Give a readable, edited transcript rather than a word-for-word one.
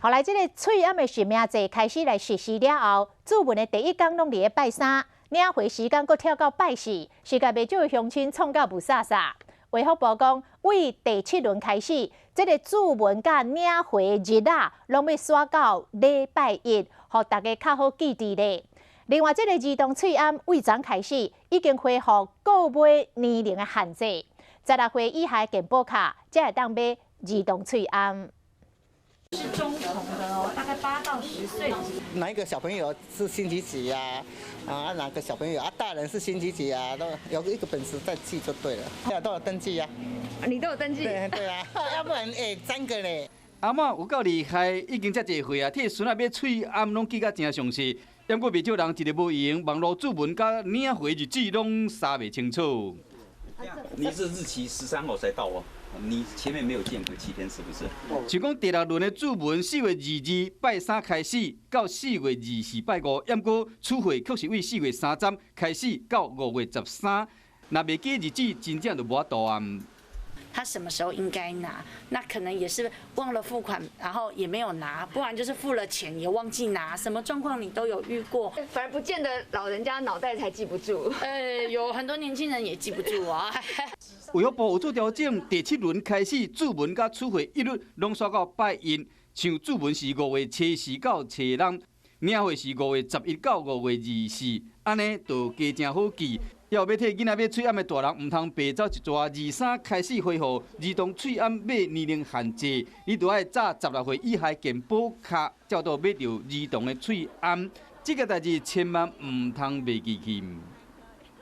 后来，这个翠暗的实名制开始来实施了后，注文的第一天拢伫咧拜三，领回时间阁跳到拜四，世界袂少的乡亲创到不煞煞。卫福部讲，为第7轮开始，这个注文甲领回日啊，拢要刷到礼拜一，互大家较好记住咧。另外，这个儿童翠暗为昨开始已经恢复购买年龄的限制，16岁以下健保卡才会当买儿童翠暗。是中童的哦，大概8到10岁。哪一个小朋友是星期几呀？哪个小朋友大人是星期几啊？都有一个本事再记就对了。都有登记呀。你都有登记？对啊，要不然3个嘞。阿嬷有够厉害，已经遮济岁啊，替孙仔买翠暗拢记甲真详细。不过袂少人一日无用，网络注文甲领回日子拢查袂清楚。你是日期13号才到哦。你前面没有间隔7天，是不是？像讲第6轮的注文4月22拜3开始，到4月24拜5，不过取货却是为4月30开始到5月13，若袂记日子，真正就无法度啊。他什么时候应该拿？那可能也是忘了付款，然后也没有拿，不然就是付了钱也忘记拿，什么状况你都有遇过。反而不见得老人家脑袋才记不住，有很多年轻人也记不住啊。卫福部有做调整，第7轮开始注文甲取货一律拢刷到拜一，像注文是5月初4到初6，领货是5月11到5月24，安尼就加正好记。要替囡仔买翠暗的大人，唔通白走一逝。23开始恢复儿童翠暗买年龄限制，你就要早16岁以下健保卡，才到买到儿童的翠暗。这个代志千万唔通袂记去。